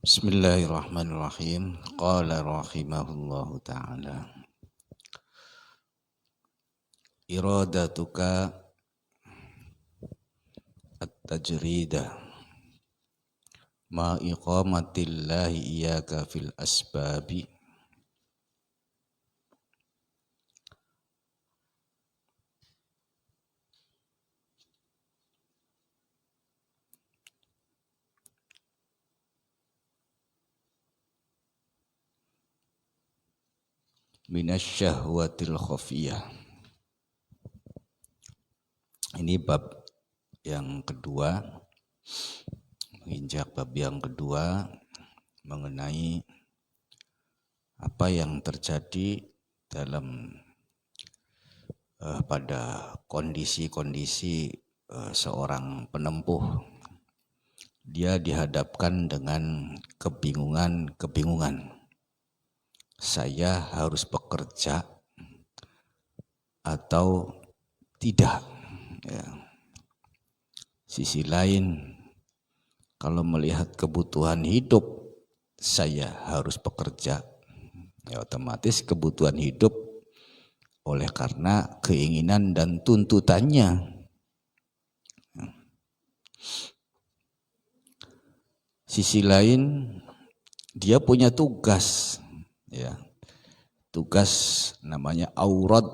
Bismillahirrahmanirrahim. Qala rahimahullahu ta'ala. Iradatuka at-tajrida ma iqamatillahi iyaka fil asbabi minasyahwatil khafiyah. Ini bab yang kedua, menginjak bab yang kedua mengenai apa yang terjadi dalam pada kondisi-kondisi seorang penempuh. Dia dihadapkan dengan kebingungan. Saya harus bekerja atau tidak. Ya. Sisi lain, kalau melihat kebutuhan hidup, saya harus bekerja. Ya, otomatis kebutuhan hidup oleh karena keinginan dan tuntutannya. Sisi lain, dia punya tugas. Ya, tugas namanya aurat.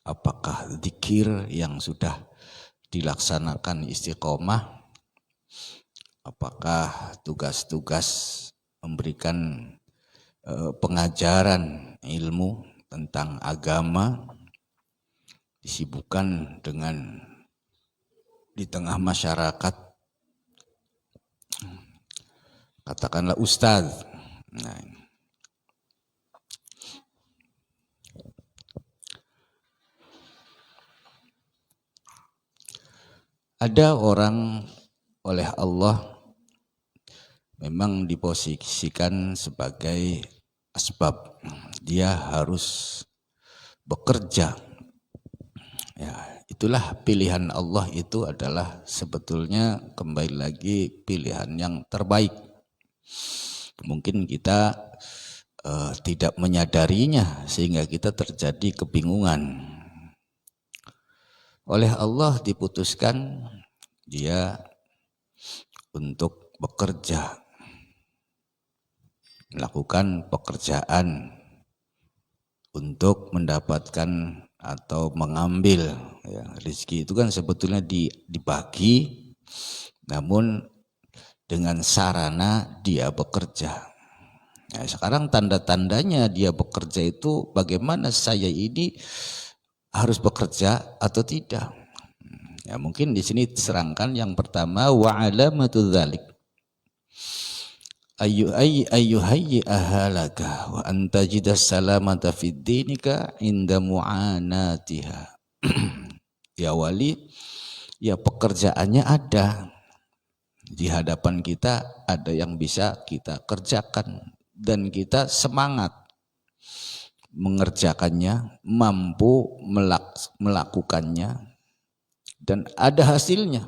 Apakah zikir yang sudah dilaksanakan istiqomah? Apakah tugas-tugas memberikan pengajaran ilmu tentang agama disibukkan dengan di tengah masyarakat, katakanlah ustadz. Nah, ada orang oleh Allah memang diposisikan sebagai asbab. Dia harus bekerja. Ya, itulah pilihan Allah, itu adalah sebetulnya kembali lagi pilihan yang terbaik. Mungkin kita tidak menyadarinya sehingga kita terjadi kebingungan. Oleh Allah diputuskan dia untuk bekerja, melakukan pekerjaan untuk mendapatkan atau mengambil. Ya, rezeki itu kan sebetulnya dibagi, namun dengan sarana dia bekerja. Nah, sekarang tanda-tandanya dia bekerja itu bagaimana saya ini harus bekerja atau tidak. Ya, mungkin di sini diserangkan yang pertama wa alamatu dzalik ayyuhayyi ahalaka wa antajidas salamata fid dinika inda mu'anatiha. Ya wali, ya pekerjaannya ada di hadapan kita, ada yang bisa kita kerjakan dan kita semangat mengerjakannya, mampu melakukannya, dan ada hasilnya.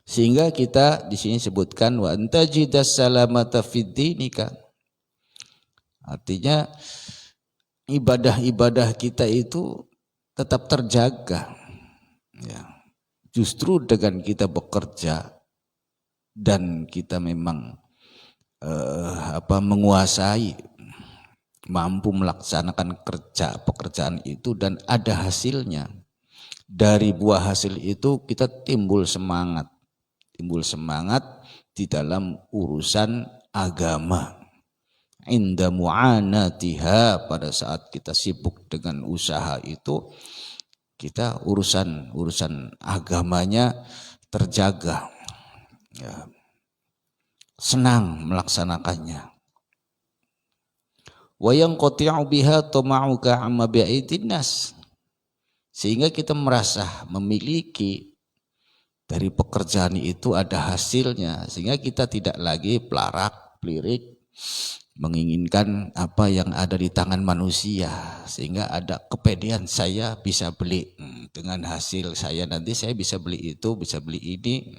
Sehingga kita di sini sebutkan wa antajidas salamata fid dinika. Artinya ibadah-ibadah kita itu tetap terjaga. Ya. Justru dengan kita bekerja dan kita memang menguasai, mampu melaksanakan pekerjaan itu dan ada hasilnya. Dari buah hasil itu kita timbul semangat di dalam urusan agama. Inda mu'anatiha, pada saat kita sibuk dengan usaha itu, kita urusan agamanya terjaga. Ya. Senang melaksanakannya. Wa yanqati'u biha tama'uka amma bi'aidin nas. Sehingga kita merasa memiliki dari pekerjaan itu ada hasilnya, sehingga kita tidak lagi pelarak-pelirik menginginkan apa yang ada di tangan manusia, sehingga ada kepedean, saya bisa beli dengan hasil saya nanti saya bisa beli itu, bisa beli ini.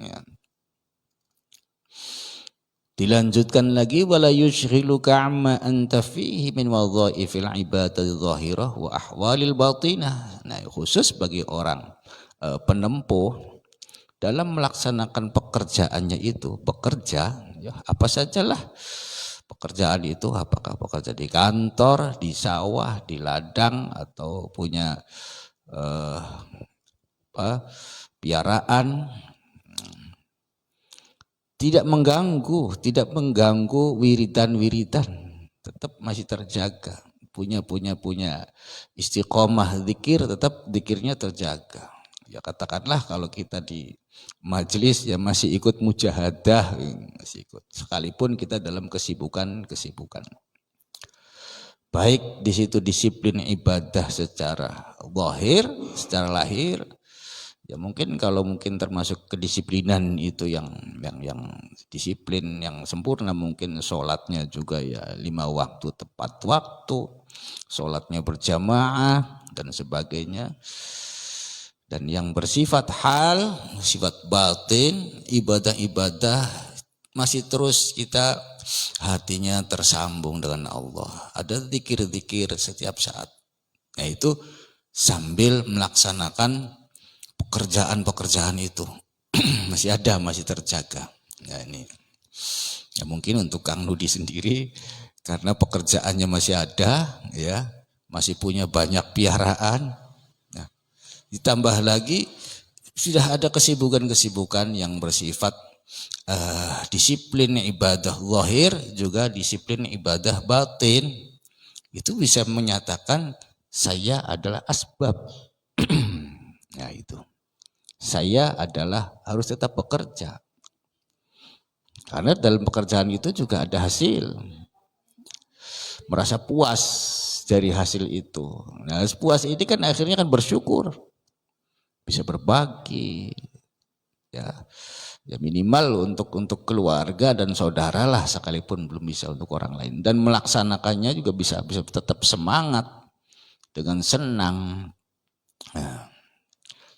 Dilanjutkan lagi wala yushghiluka amma anta fihi min wadhaifil ibadati dhahirah wa ahwalil batinah. Nah, khusus bagi orang penempuh dalam melaksanakan pekerjaannya itu, bekerja ya apa sajalah pekerjaan itu, apakah bekerja di kantor, di sawah, di ladang atau punya piaraan, tidak mengganggu wiridan-wiridan, tetap masih terjaga. Punya istiqomah zikir, tetap zikirnya terjaga. Ya katakanlah kalau kita di majelis ya masih ikut mujahadah, masih ikut. Sekalipun kita dalam kesibukan. Baik di situ disiplin ibadah secara zahir, secara lahir. Ya mungkin kalau termasuk kedisiplinan itu yang disiplin yang sempurna, mungkin sholatnya juga ya 5 waktu tepat waktu, sholatnya berjamaah dan sebagainya. Dan yang bersifat hal, sifat batin, ibadah-ibadah masih terus kita hatinya tersambung dengan Allah. Ada zikir-zikir setiap saat. Nah itu sambil melaksanakan pekerjaan itu masih terjaga. Nah ini ya mungkin untuk Kang Nudi sendiri karena pekerjaannya masih ada ya, masih punya banyak piaraan. Nah, ditambah lagi sudah ada kesibukan yang bersifat disiplin ibadah zahir juga disiplin ibadah batin. Itu bisa menyatakan saya adalah asbab. Nah itu. Saya harus tetap bekerja. Karena dalam pekerjaan itu juga ada hasil. Merasa puas dari hasil itu. Nah, puas ini kan akhirnya kan bersyukur. Bisa berbagi. Ya minimal untuk keluarga dan saudara lah, sekalipun belum bisa untuk orang lain. Dan melaksanakannya juga bisa tetap semangat dengan senang.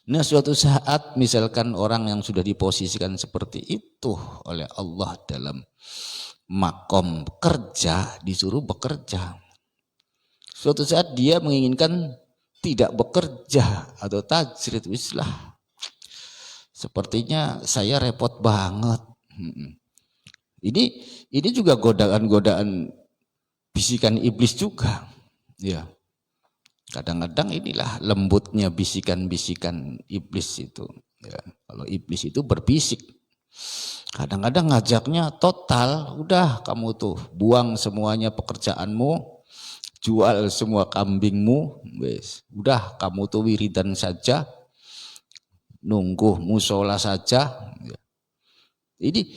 Nah suatu saat misalkan orang yang sudah diposisikan seperti itu oleh Allah dalam makom kerja, disuruh bekerja. Suatu saat dia menginginkan tidak bekerja atau tajrid, wislah. Sepertinya saya repot banget. Ini juga godaan-godaan bisikan iblis juga. Ya. Kadang-kadang inilah lembutnya bisikan-bisikan iblis itu. Ya, kalau iblis itu berbisik, kadang-kadang ngajaknya total, udah kamu tuh buang semuanya pekerjaanmu, jual semua kambingmu, wes, udah kamu tuh wiridan saja, nunggu musola saja. Ya. Ini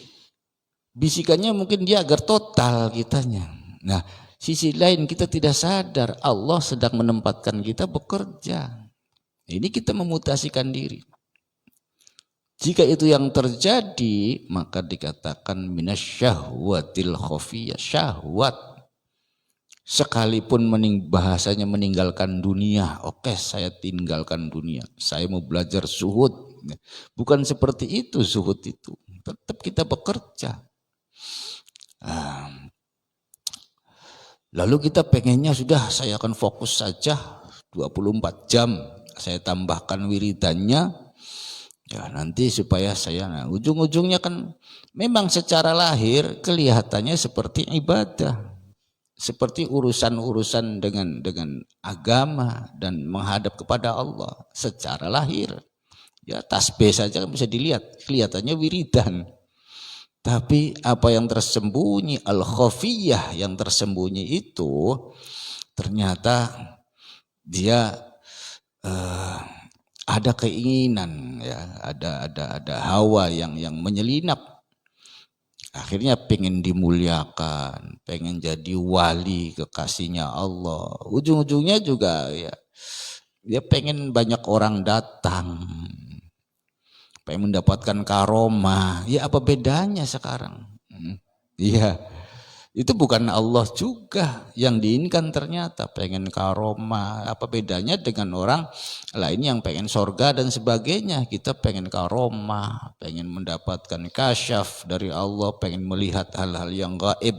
bisikannya mungkin dia agar total kitanya. Nah, sisi lain kita tidak sadar Allah sedang menempatkan kita bekerja. Ini kita memutasikan diri. Jika itu yang terjadi, maka dikatakan minasyahwatil khafiyah, syahwat. Sekalipun bahasanya meninggalkan dunia, oke saya tinggalkan dunia, saya mau belajar zuhud. Bukan seperti itu zuhud itu, tetap kita bekerja. Lalu kita pengennya sudah saya akan fokus saja 24 jam. Saya tambahkan wiridannya. Ya nanti supaya ujung-ujungnya kan memang secara lahir kelihatannya seperti ibadah. Seperti urusan-urusan dengan agama dan menghadap kepada Allah secara lahir. Ya tasbih saja kan bisa dilihat, kelihatannya wiridan. Tapi apa yang tersembunyi, al-khafiyah yang tersembunyi itu ternyata dia ada keinginan, ya, ada hawa yang menyelinap. Akhirnya pengen dimuliakan, pengen jadi wali kekasihnya Allah. Ujung-ujungnya juga ya dia pengen banyak orang datang. Pengen mendapatkan karomah, ya apa bedanya sekarang? Iya, Itu bukan Allah juga yang diinginkan ternyata. Pengen karomah. Apa bedanya dengan orang lain yang pengen sorga dan sebagainya. Kita pengen karomah, pengen mendapatkan kasyaf dari Allah, pengen melihat hal-hal yang gaib.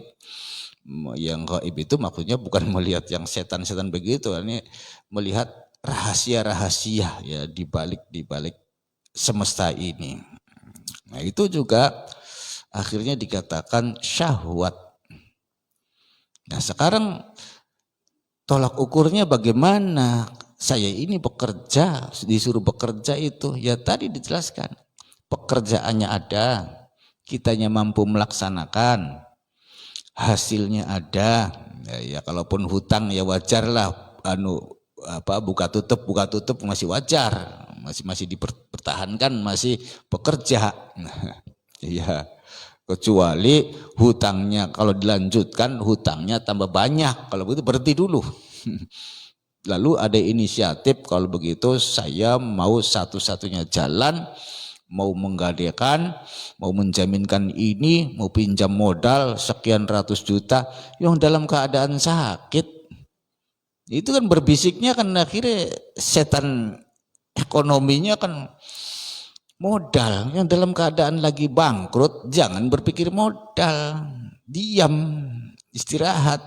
Yang gaib itu maksudnya bukan melihat yang setan-setan begitu. Ini melihat rahasia-rahasia ya di balik semesta ini. Nah itu juga akhirnya dikatakan syahwat. Nah sekarang tolak ukurnya bagaimana? Saya ini bekerja, disuruh bekerja itu, ya tadi dijelaskan. Pekerjaannya ada, kitanya mampu melaksanakan, hasilnya ada. Ya kalaupun hutang ya wajar lah, buka tutup masih wajar, masih dipertahankan, masih bekerja. Iya. Kecuali hutangnya kalau dilanjutkan hutangnya tambah banyak, kalau begitu berhenti dulu. Lalu ada inisiatif kalau begitu saya mau satu-satunya jalan, mau menggadekan, mau menjaminkan ini, mau pinjam modal sekian ratus juta yang dalam keadaan sakit. Itu kan berbisiknya kan akhirnya setan ekonominya kan modal. Yang dalam keadaan lagi bangkrut jangan berpikir modal, diam, istirahat.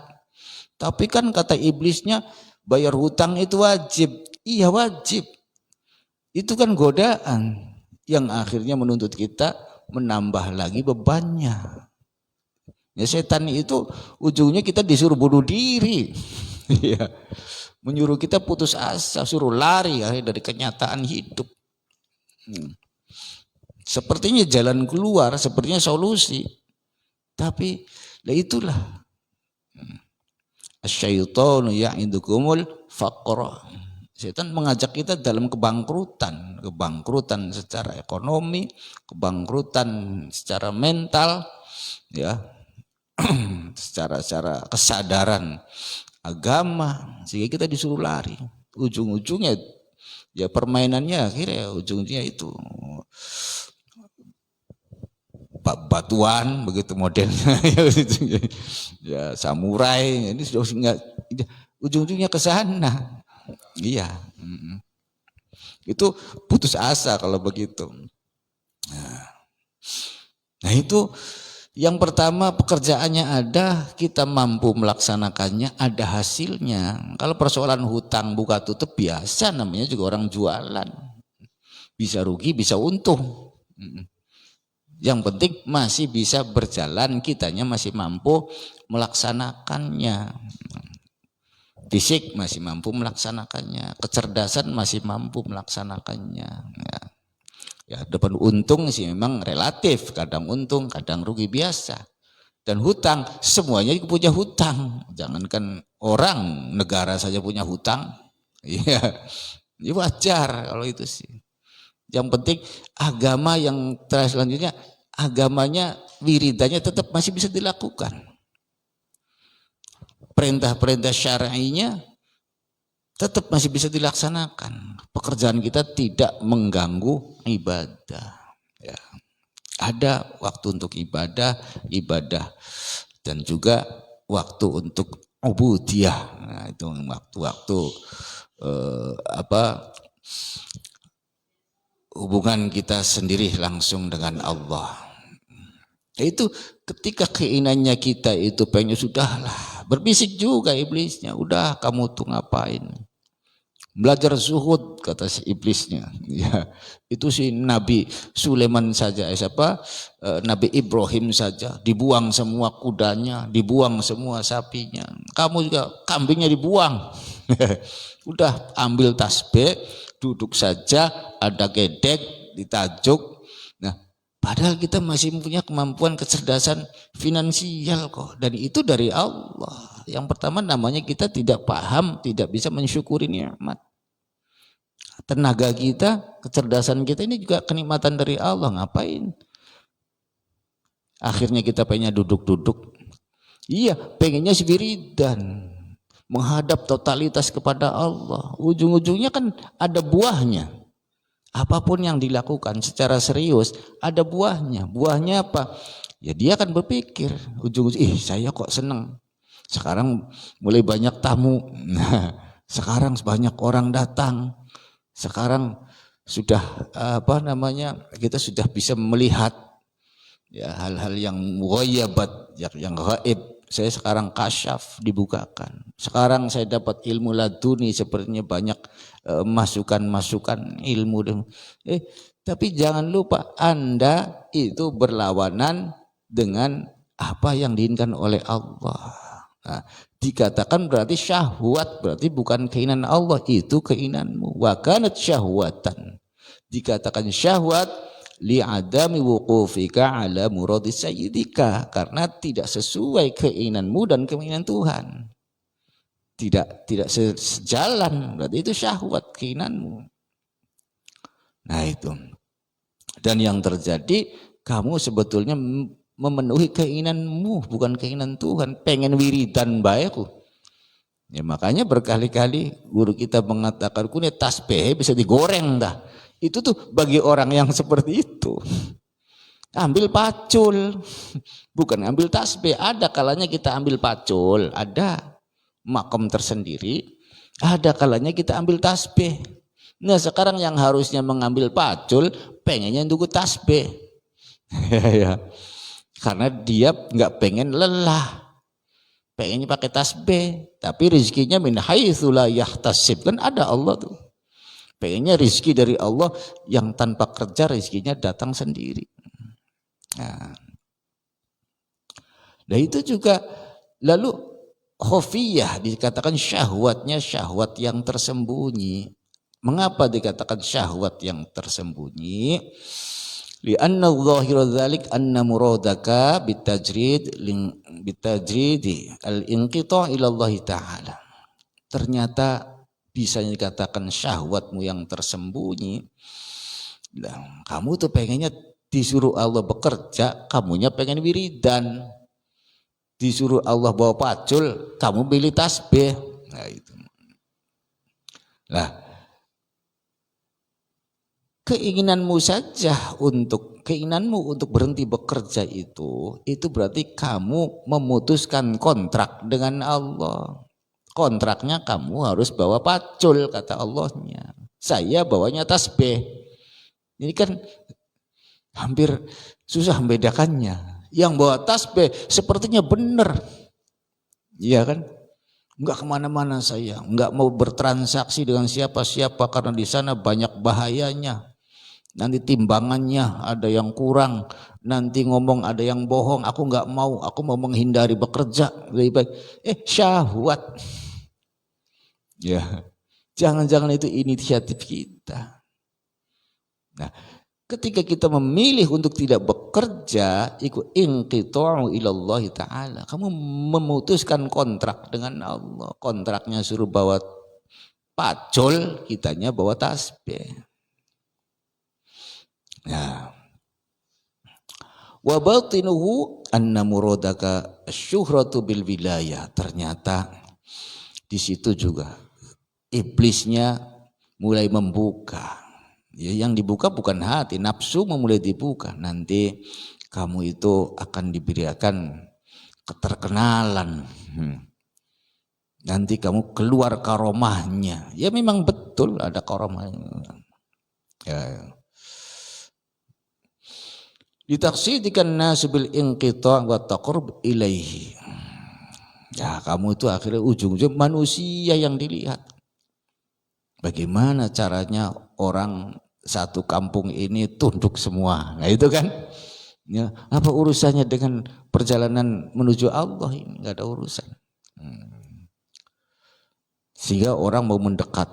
Tapi kan kata iblisnya bayar hutang itu wajib. Iya wajib. Itu kan godaan yang akhirnya menuntut kita menambah lagi bebannya. Ya setan itu ujungnya kita disuruh bunuh diri. Ya, menyuruh kita putus asa, suruh lari ya, dari kenyataan hidup. Sepertinya jalan keluar, sepertinya solusi. Tapi itulah. Asyaitonu ya'idukumul faqra. Setan mengajak kita dalam kebangkrutan secara ekonomi, kebangkrutan secara mental, ya, secara kesadaran agama, sehingga kita disuruh lari. Ujung-ujungnya ya permainannya akhirnya ujungnya itu batuan begitu modelnya. Ya samurai, ini sudah enggak, ujung-ujungnya ke sana. Iya. Itu putus asa kalau begitu. Nah itu yang pertama, pekerjaannya ada, kita mampu melaksanakannya, ada hasilnya. Kalau persoalan hutang buka tutup biasa, namanya juga orang jualan. Bisa rugi, bisa untung. Yang penting masih bisa berjalan, kitanya masih mampu melaksanakannya. Fisik masih mampu melaksanakannya, kecerdasan masih mampu melaksanakannya. Ya, depan untung sih memang relatif, kadang untung, kadang rugi biasa. Dan hutang, semuanya punya hutang. Jangankan orang, negara saja punya hutang. Iya, ini wajar kalau itu sih. Yang penting agama yang terakhir selanjutnya, agamanya, wiridanya tetap masih bisa dilakukan. Perintah-perintah syar'inya tetap masih bisa dilaksanakan. Pekerjaan kita tidak mengganggu ibadah. Ya. Ada waktu untuk ibadah, dan juga waktu untuk ubudiyah. Nah, itu waktu-waktu hubungan kita sendiri langsung dengan Allah. Itu ketika keinginannya kita itu pengen sudahlah, berbisik juga iblisnya, udah kamu tuh ngapain? Belajar zuhud kata si iblisnya. Ya, itu si Nabi Sulaiman saja, Nabi Ibrahim saja dibuang semua kudanya, dibuang semua sapinya. Kamu juga kambingnya dibuang. Udah ambil tasbih, duduk saja, ada gedek, ditajuk. Nah, padahal kita masih punya kemampuan kecerdasan finansial kok. Dan itu dari Allah. Yang pertama namanya kita tidak paham, tidak bisa mensyukuri nikmat. Tenaga kita, kecerdasan kita ini juga kenikmatan dari Allah. Ngapain? Akhirnya kita pengennya duduk-duduk. Iya, pengennya wiridan. Menghadap totalitas kepada Allah. Ujung-ujungnya kan ada buahnya. Apapun yang dilakukan secara serius ada buahnya. Buahnya apa? Ya dia akan berpikir ujung-ujung, saya kok seneng. Sekarang mulai banyak tamu. Nah, sekarang banyak orang datang. Sekarang sudah kita sudah bisa melihat ya hal-hal yang ghaibat, yang gaib. Saya sekarang kasyaf, dibukakan. Sekarang saya dapat ilmu laduni, sepertinya banyak masukan-masukan ilmu. Tapi jangan lupa Anda itu berlawanan dengan apa yang diinginkan oleh Allah. Nah, dikatakan berarti syahwat, berarti bukan keinginan Allah, itu keinginanmu. Wa kanat syahwatan. Dikatakan syahwat li'adami wuqufika ala muradi sayyidika, karena tidak sesuai keinginanmu dan keinginan Tuhan. Tidak sejalan, berarti itu syahwat keinginanmu. Nah itu. Dan yang terjadi kamu sebetulnya memenuhi keinginanmu, bukan keinginan Tuhan. Pengen wiridan baikku. Ya makanya berkali-kali guru kita mengatakan kunet tasbih bisa digoreng dah. Itu tuh bagi orang yang seperti itu. Ambil pacul, bukan ambil tasbih. Ada kalanya kita ambil pacul, ada makom tersendiri. Ada kalanya kita ambil tasbih. Nah sekarang yang harusnya mengambil pacul, pengennya nunggu tasbih. Ya, karena dia nggak pengen lelah, pengennya pakai tasbih. Tapi rezekinya min haitsu la yahtasib, kan ada Allah tuh. Pengennya rezeki dari Allah yang tanpa kerja rezekinya datang sendiri. Nah itu juga lalu khofiyah dikatakan syahwatnya syahwat yang tersembunyi. Mengapa dikatakan syahwat yang tersembunyi? Li'anna dhahira dzalik anna muradaka bitajridi al-inqita' ila Allah taala. Ternyata bisa dikatakan syahwatmu yang tersembunyi. Nah, kamu tuh pengennya disuruh Allah bekerja, kamunya pengen wiridan. Disuruh Allah bawa pacul, kamu pilih tasbih. Nah itu. Nah, keinginanmu untuk berhenti bekerja itu berarti kamu memutuskan kontrak dengan Allah. Kontraknya kamu harus bawa pacul, kata Allahnya. Saya bawanya tasbih. Ini kan hampir susah membedakannya. Yang bawa tasbih sepertinya benar. Iya kan? Enggak kemana-mana saya. Enggak mau bertransaksi dengan siapa-siapa karena di sana banyak bahayanya. Nanti timbangannya ada yang kurang. Nanti ngomong ada yang bohong. Aku enggak mau. Aku mau menghindari bekerja. Lebih baik. Syahwat. Ya, jangan-jangan itu inisiatif kita. Nah, ketika kita memilih untuk tidak bekerja, ikut inqita'u ilallah ta'ala. Kamu memutuskan kontrak dengan Allah. Kontraknya suruh bawa pacul, kitanya bawa tasbih. Nah, wa batinuhu anna muradaka syuhratu bil wilayah. Ternyata di situ juga iblisnya mulai membuka. Ya, yang dibuka bukan hati, nafsu mulai dibuka. Nanti kamu itu akan diberikan keterkenalan. Nanti kamu keluar karomahnya. Ya memang betul ada karomahnya. Ya. Ditaksidikan nasu bil inqita' wa taqrub ilaihi. Ya kamu itu akhirnya ujung-ujung manusia yang dilihat. Bagaimana caranya orang satu kampung ini tunduk semua. Nah itu kan. Ya, apa urusannya dengan perjalanan menuju Allah ini? Enggak ada urusan. Sehingga orang mau mendekat.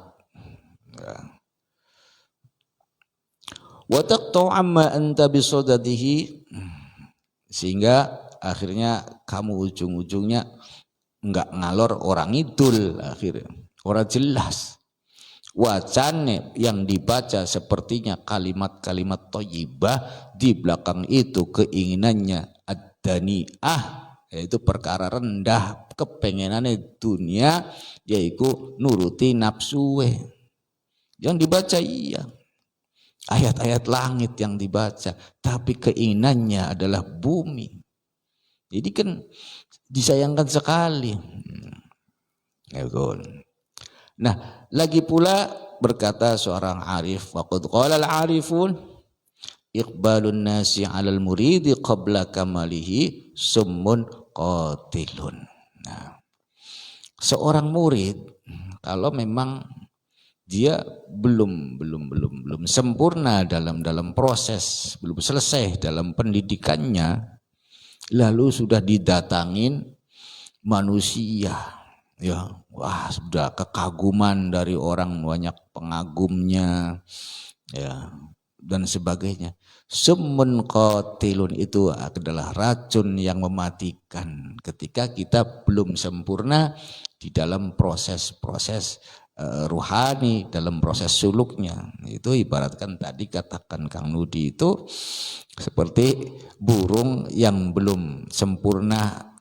Wa taqta'u amma anta bisadadihi, sehingga akhirnya kamu ujung-ujungnya enggak ngalor orang idul akhirnya. Orang jelas. Wacane yang dibaca sepertinya kalimat-kalimat thayyibah, di belakang itu keinginannya ad-dani'ah, yaitu perkara rendah, kepengenannya dunia, yaitu nuruti nafsu. Yang dibaca iya, ayat-ayat langit yang dibaca, tapi keinginannya adalah bumi. Jadi kan disayangkan sekali. Nah, lagi pula berkata seorang arif, waqad qala al-arifun iqbalun nasi 'alal muridi qabla kamalihi summun qatilun. Nah, seorang murid kalau memang dia belum sempurna dalam proses, belum selesai dalam pendidikannya, lalu sudah didatangin manusia, ya, wah sudah kekaguman dari orang, banyak pengagumnya, ya, dan sebagainya. Summun qatilun itu adalah racun yang mematikan ketika kita belum sempurna di dalam proses-proses ruhani, dalam proses suluknya. Itu ibaratkan tadi katakan Kang Nudi itu seperti burung yang belum sempurna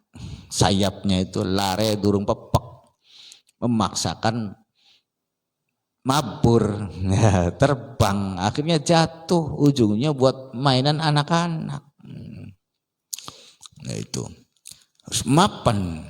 sayapnya itu, lare durung pepek, memaksakan mabur, ya, terbang, akhirnya jatuh, ujungnya buat mainan anak-anak. Nah itu harus mapan.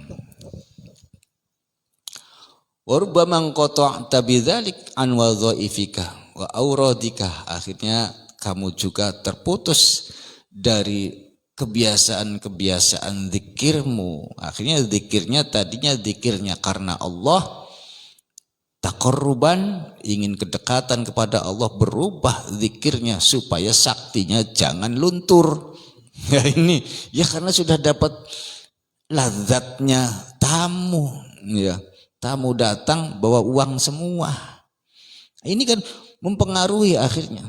Warubbama qata'ta bidzalik an wadhaifika wa auradika, akhirnya kamu juga terputus dari kebiasaan-kebiasaan zikirmu. Akhirnya zikirnya tadinya zikirnya karena Allah, taqarruban, ingin kedekatan kepada Allah, berubah zikirnya supaya saktinya jangan luntur. Ya ini ya karena sudah dapat lazatnya tamu, ya. Tamu datang bawa uang semua. Ini kan mempengaruhi akhirnya.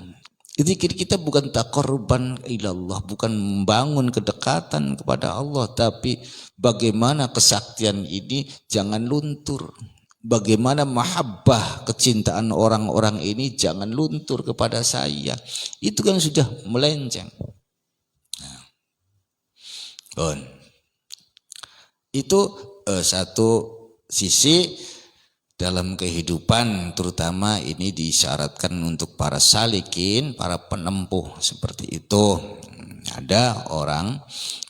Zikir kita bukan taqarruban ilallah, bukan membangun kedekatan kepada Allah, tapi bagaimana kesaktian ini jangan luntur. Bagaimana mahabbah, kecintaan orang-orang ini jangan luntur kepada saya. Itu kan sudah melenceng. Nah, itu satu sisi dalam kehidupan, terutama ini disyaratkan untuk para salikin, para penempuh seperti itu. Ada orang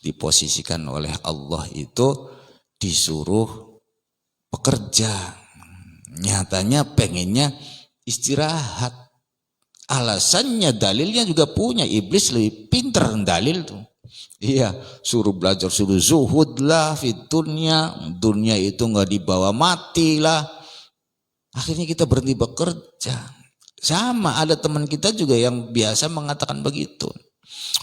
diposisikan oleh Allah itu disuruh bekerja, nyatanya pengennya istirahat. Alasannya, dalilnya juga punya. Iblis lebih pinter dalil tuh. Iya, suruh belajar, suruh zuhud lah fit dunia. Dunia itu nggak dibawa mati lah. Akhirnya kita berhenti bekerja. Sama ada teman kita juga yang biasa mengatakan begitu.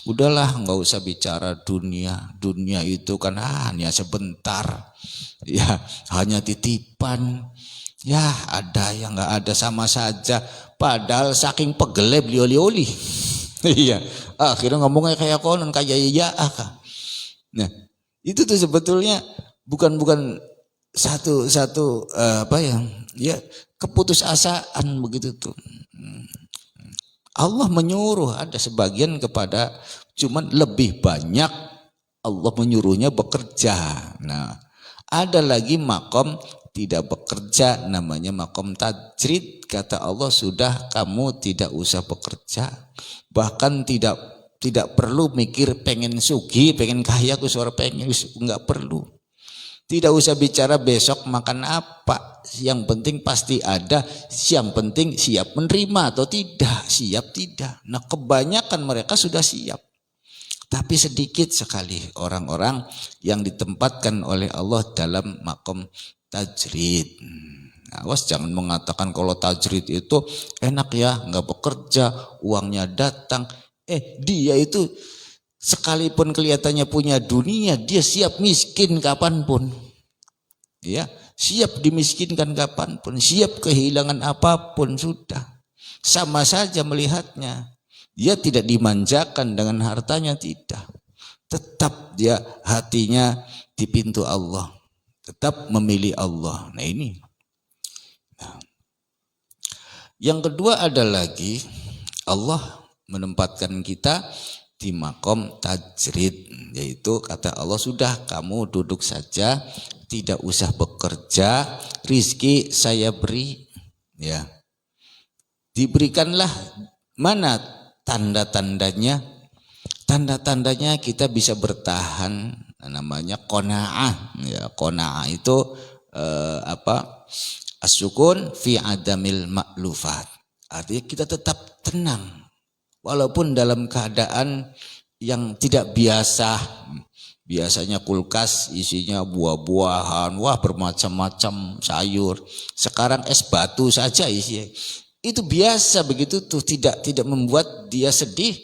Udahlah, nggak usah bicara dunia. Dunia itu kan hanya sebentar. Ya, hanya titipan. Ya, ada yang nggak ada sama saja. Padahal saking pegele beli-oli. Iya, akhirnya ngomongnya kayak konon, kayak ya. Nah, itu tuh sebetulnya bukan satu apa ya keputusasaan begitu tuh. Allah menyuruh, ada sebagian kepada, cuman lebih banyak Allah menyuruhnya bekerja. Nah, ada lagi makom tidak bekerja, namanya makom tajrid. Kata Allah, sudah kamu tidak usah bekerja, bahkan tidak perlu mikir pengen sugi, pengen kaya, aku suara pengen, enggak perlu. Tidak usah bicara besok makan apa, yang penting pasti ada, yang penting siap menerima atau tidak, siap tidak. Nah, kebanyakan mereka sudah siap, tapi sedikit sekali orang-orang yang ditempatkan oleh Allah dalam makom tajrid. Awas jangan mengatakan kalau tajrid itu enak ya, nggak bekerja, uangnya datang. Dia itu sekalipun kelihatannya punya dunia, dia siap miskin kapanpun. Ya, siap dimiskinkan kapanpun, siap kehilangan apapun, sudah. Sama saja melihatnya. Dia tidak dimanjakan dengan hartanya, tidak. Tetap dia hatinya di pintu Allah. Tetap memilih Allah. Nah ini. Nah. Yang kedua ada lagi, Allah menempatkan kita di makom tajrid, yaitu kata Allah, sudah kamu duduk saja, tidak usah bekerja, rizki saya beri, ya. Diberikanlah Mana tanda-tandanya? Tanda-tandanya kita bisa bertahan, namanya qanaah. Ya, qanaah itu as-sukun fi adamil ma'lufat. Artinya kita tetap tenang walaupun dalam keadaan yang tidak biasa. Biasanya kulkas isinya buah-buahan, wah bermacam-macam sayur. Sekarang es batu saja isinya. Itu biasa begitu tuh, tidak membuat dia sedih,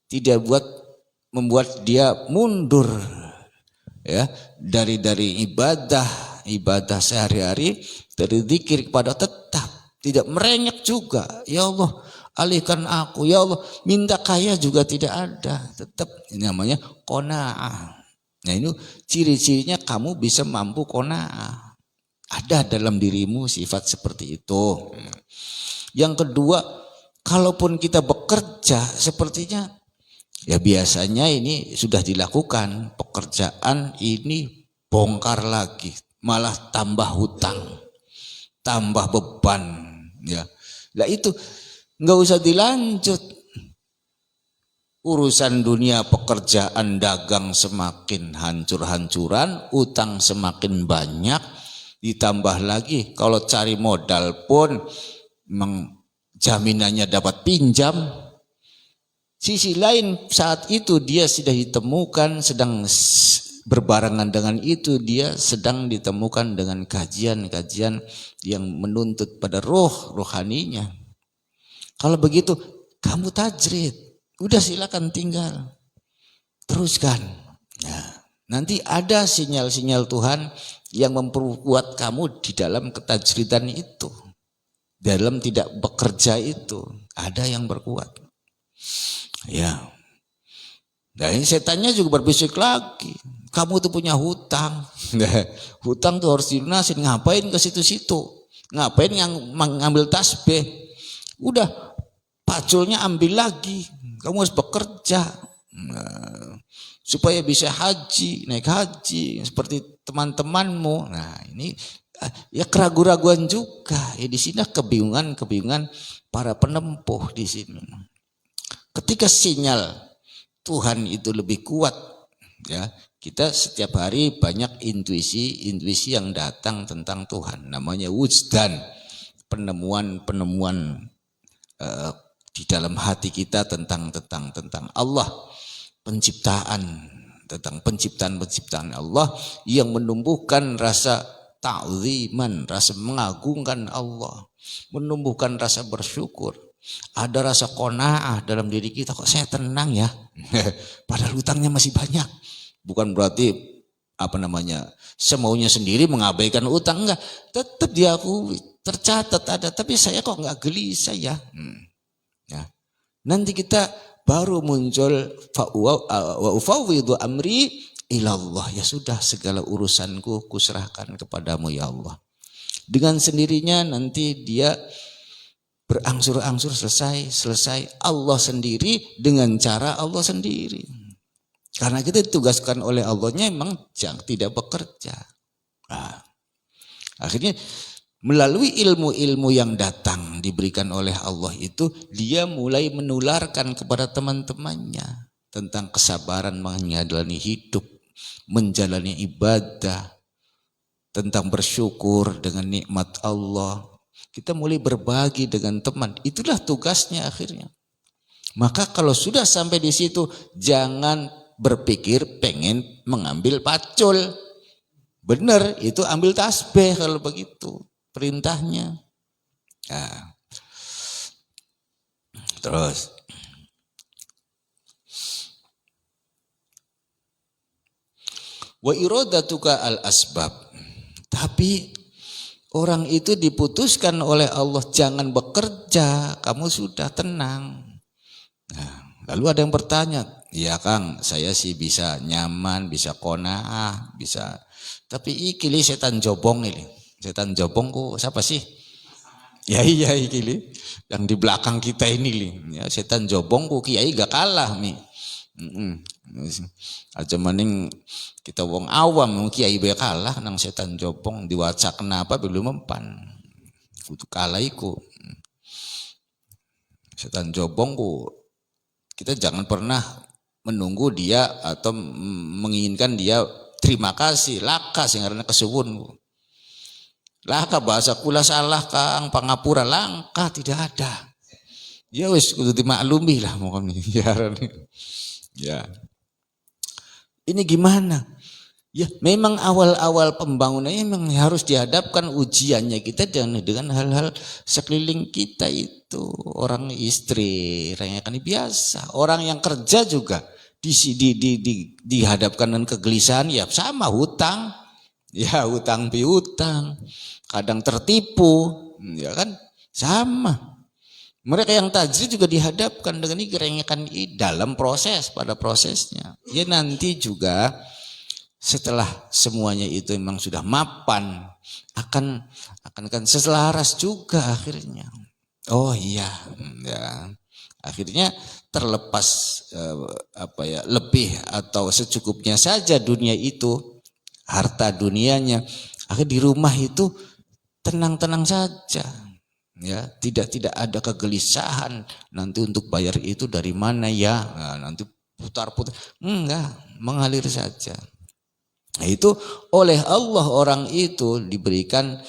tidak membuat dia mundur ya dari ibadah sehari-hari, dari zikir kepada, tetap tidak merengek juga. Ya Allah, alihkan aku, ya Allah, minta kaya juga tidak ada, tetap. Ini namanya qanaah. Nah, ini ciri-cirinya kamu bisa mampu qanaah. Ada dalam dirimu sifat seperti itu. Yang kedua, kalaupun kita bekerja sepertinya ya biasanya ini sudah dilakukan, pekerjaan ini bongkar lagi, malah tambah hutang, tambah beban, ya. Lah itu nggak usah dilanjut. Urusan dunia pekerjaan dagang semakin hancur-hancuran, utang semakin banyak, ditambah lagi kalau cari modal pun jaminannya dapat pinjam. Sisi lain saat itu dia sudah ditemukan, sedang berbarengan dengan itu dia sedang ditemukan dengan kajian-kajian yang menuntut pada rohaninya. Kalau begitu kamu tajrid, udah silakan tinggal, teruskan. Nah, nanti ada sinyal-sinyal Tuhan yang memperkuat kamu di dalam ketajridan itu, dalam tidak bekerja itu ada yang berkuat. Ya, nah ini setannya juga berbisik lagi. Kamu tuh punya hutang, hutang tuh harus dilunasin. Ngapain ke situ-situ? Ngapain yang mengambil tasbih? Udah, paculnya ambil lagi. Kamu harus bekerja supaya bisa haji, naik haji seperti teman-temanmu. Nah ini ya keraguan-raguan juga. Ya di sini kebingungan para penempuh di sini. Ketika sinyal Tuhan itu lebih kuat, ya kita setiap hari banyak intuisi yang datang tentang Tuhan, namanya wujdan, penemuan di dalam hati kita tentang Allah, tentang penciptaan Allah yang menumbuhkan rasa ta'ziman, rasa mengagungkan Allah, menumbuhkan rasa bersyukur. Ada rasa qanaah dalam diri kita, kok saya tenang ya, padahal hutangnya masih banyak. Bukan berarti semaunya sendiri mengabaikan utang, enggak, tetap diakui, tercatat ada, tapi saya kok enggak gelisah ya. Ya. Nanti kita baru muncul wa ufawwidu amri ilallah, ya sudah segala urusanku kuserahkan kepadamu ya Allah. Dengan sendirinya nanti dia berangsur-angsur selesai Allah sendiri dengan cara Allah sendiri. Karena kita ditugaskan oleh Allahnya memang tidak bekerja. Nah, akhirnya melalui ilmu-ilmu yang datang diberikan oleh Allah itu, dia mulai menularkan kepada teman-temannya tentang kesabaran menjalani hidup, menjalani ibadah, tentang bersyukur dengan nikmat Allah. Kita mulai berbagi dengan teman, itulah tugasnya akhirnya. Maka kalau sudah sampai di situ, jangan berpikir pengen mengambil pacul. Benar, itu ambil tasbih kalau begitu perintahnya. Nah, terus wa iradatuka al asbab, tapi orang itu diputuskan oleh Allah jangan bekerja, kamu sudah tenang. Nah, lalu ada yang bertanya, ya Kang, saya sih bisa nyaman, bisa qanaah, bisa. Tapi ikili setan jobong ini. Setan jobong kok siapa sih? Ya iya ikili. Yang di belakang kita ini nih. Ya, setan jobong kok kiai gak kalah nih. Aja mending kita wong awam kiai be kalah nang setan jobong diwaca kenapa belum mempan kudu kalah iku. Setan jobong kita jangan pernah menunggu dia atau menginginkan dia terima kasih. Laka sing karena kesuwun. Laka bahasa kula salah kang pangapura langkah tidak ada. Ya wis kudu dimaklumi lah mongkon ya. Ini gimana? Ya memang awal-awal pembangunannya memang harus dihadapkan ujiannya kita dengan hal-hal sekeliling kita itu. Orang istri, orang yang biasa, orang yang kerja juga dihadapkan dengan kegelisahan ya sama hutang. Ya hutang piutang, kadang tertipu, ya kan sama. Mereka yang tajrid juga dihadapkan dengan kerenyakan dalam pada prosesnya. Ya nanti juga setelah semuanya itu memang sudah mapan, akan selaras juga akhirnya. Oh iya, ya. Akhirnya terlepas lebih atau secukupnya saja dunia itu, harta dunianya. Akhirnya di rumah itu tenang-tenang saja. Ya, tidak ada kegelisahan nanti untuk bayar itu dari mana ya. Nah, nanti putar-putar. Enggak, mengalir saja. Nah, itu oleh Allah orang itu diberikan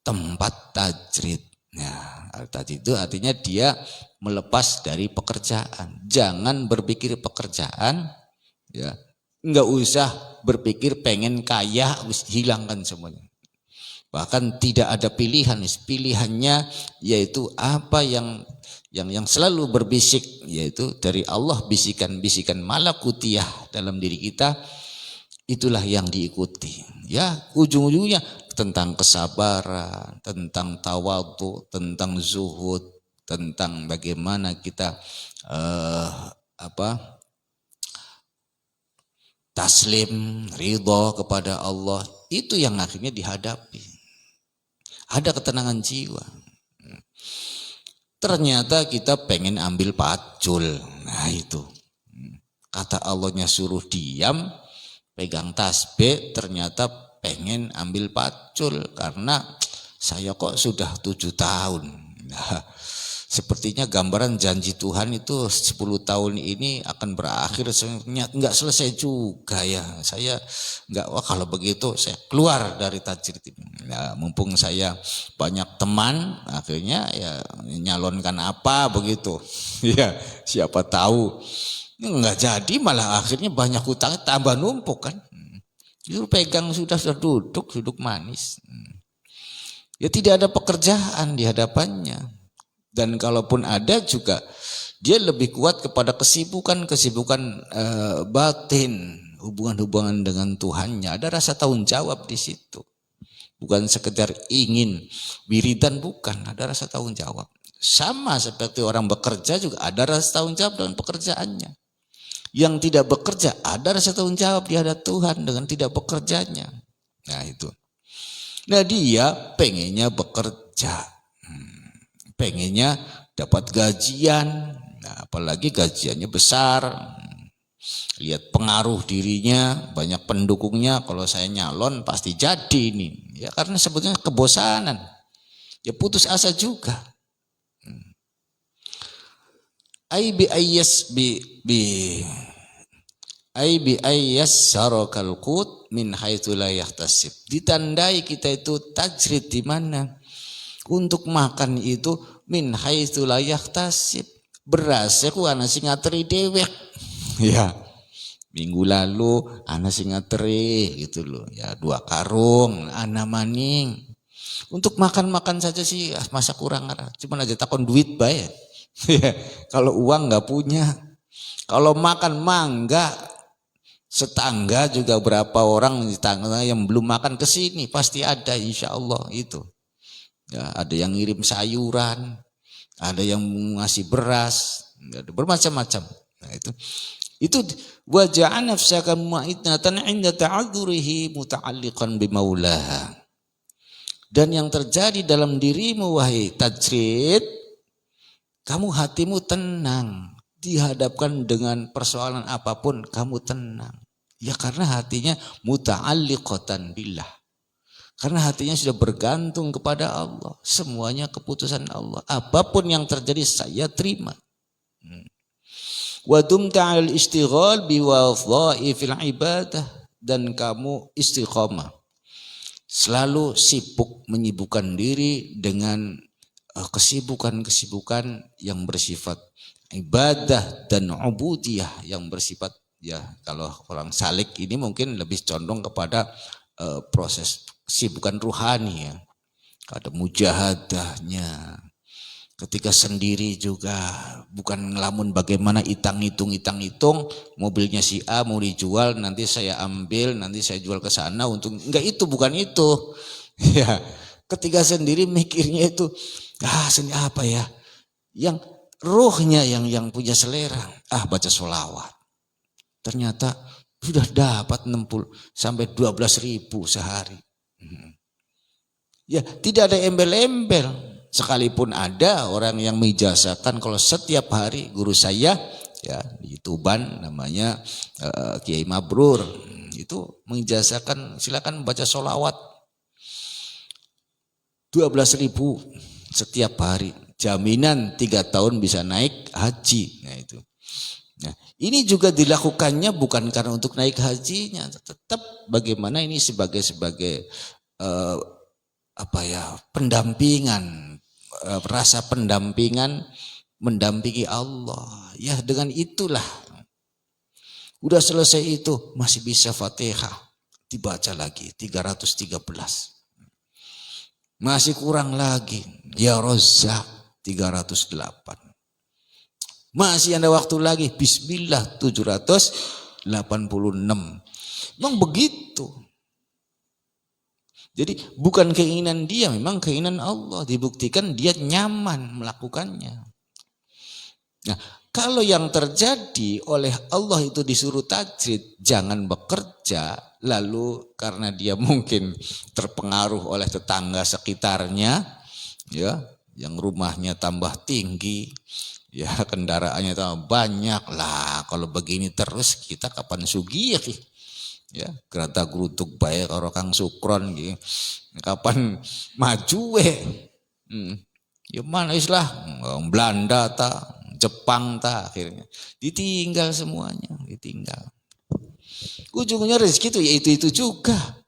tempat tajrid. Nah, tajrid itu artinya dia melepas dari pekerjaan. Jangan berpikir pekerjaan, ya. Enggak usah berpikir pengen kaya, hilangkan semuanya. Bahkan tidak ada pilihan, pilihannya yaitu apa yang selalu berbisik, yaitu dari Allah, bisikan-bisikan malakutiyah dalam diri kita, itulah yang diikuti. Ya, ujung-ujungnya tentang kesabaran, tentang tawadhu, tentang zuhud, tentang bagaimana kita taslim, ridho kepada Allah, itu yang akhirnya dihadapi. Ada ketenangan jiwa. Ternyata kita pengen ambil pacul. Nah itu. Kata Allahnya suruh diam, pegang tasbih, ternyata pengen ambil pacul. Karena saya kok sudah 7 tahun. Nah, sepertinya gambaran janji Tuhan itu 10 tahun ini akan berakhir, enggak selesai juga ya. Saya enggak, wah kalau begitu saya keluar dari tajrid ini. Nah, mumpung saya banyak teman, akhirnya ya nyalonkan apa begitu. Ya, siapa tahu. Enggak jadi, malah akhirnya banyak hutangnya tambah numpuk kan. Justru pegang sudah duduk manis. Ya tidak ada pekerjaan di hadapannya. Dan kalaupun ada juga dia lebih kuat kepada kesibukan batin, hubungan dengan Tuhannya. Ada rasa tanggung jawab di situ. Bukan sekedar ingin wiridan, bukan, ada rasa tanggung jawab. Sama seperti orang bekerja juga ada rasa tanggung jawab dengan pekerjaannya. Yang tidak bekerja ada rasa tanggung jawab di hadapan Tuhan dengan tidak bekerjanya. Nah itu. Nah dia pengennya bekerja. Pengennya dapat gajian, nah, apalagi gajiannya besar, lihat pengaruh dirinya, banyak pendukungnya, kalau saya nyalon pasti jadi ini, ya karena sebetulnya kebosanan, ya putus asa juga. Sarakal qut min haitsu la yahtasib. Ditandai kita itu tajrid di mana? Untuk makan itu min haitsu la yahtasib. Beras ku ana sing ngateri dewek. Ya. Minggu lalu ana sing ngateri gitu loh. Ya 2 karung ana maning. Untuk makan-makan saja sih masa kurang arah. Cuman aja takon duit bae. Ya, kalau uang enggak punya. Kalau makan mangga, setangga juga berapa orang di tangga yang belum makan ke sini pasti ada insyaallah itu. Ya, ada yang ngirim sayuran, ada yang ngasih beras, ada bermacam-macam. Nah, itu waja'an nafsaka mu'idnatan 'inda ta'adzurihi muta'alliqan bimaulaha. Dan yang terjadi dalam dirimu wahai tajrid, kamu hatimu tenang, dihadapkan dengan persoalan apapun kamu tenang. Ya karena hatinya muta'alliqatan billah. Karena hatinya sudah bergantung kepada Allah. Semuanya keputusan Allah. Apapun yang terjadi saya terima. Wa dumta 'alal istighal biwadhaifil ibadah, dan kamu istiqamah. Selalu sibuk menyibukkan diri dengan kesibukan-kesibukan yang bersifat ibadah dan ubudiyah, yang bersifat, ya kalau orang salik ini mungkin lebih condong kepada proses kesibukan ruhani, ya. Ada mujahadahnya. Ketika sendiri juga bukan ngelamun bagaimana hitung mobilnya si A mau dijual, nanti saya ambil, nanti saya jual ke sana untuk enggak, itu bukan itu. Ya, ketika sendiri mikirnya itu seni apa ya? Yang ruhnya yang punya selera, baca sholawat. Ternyata sudah dapat 60 sampai 12.000 sehari. Ya, tidak ada embel-embel. Sekalipun ada orang yang mengijazakan kalau setiap hari, guru saya ya di Tuban namanya Kiai Mabrur, itu mengijazakan silakan baca sholawat 12.000 setiap hari, jaminan 3 tahun bisa naik haji. Nah itu. Nah, ini juga dilakukannya bukan karena untuk naik hajinya, tetap bagaimana ini sebagai pendampingan, rasa pendampingan, mendampingi Allah. Ya, dengan itulah udah selesai itu masih bisa Fatihah dibaca lagi 313. Masih kurang lagi ya Razzaq 308. Masih ada waktu lagi bismillah 786. Memang begitu. Jadi bukan keinginan dia, memang keinginan Allah, dibuktikan dia nyaman melakukannya. Nah, kalau yang terjadi oleh Allah itu disuruh tajrid, jangan bekerja, lalu karena dia mungkin terpengaruh oleh tetangga sekitarnya, ya, yang rumahnya tambah tinggi, ya kendaraannya tambah banyak, lah kalau begini terus kita kapan sugih? Ya, gerata gerutuk bae karo Kang Sukron gitu. Kapan maju Ya mana islah Belanda ta, Jepang ta, akhirnya ditinggal semuanya, ditinggal. Ujungnya rezeki itu juga.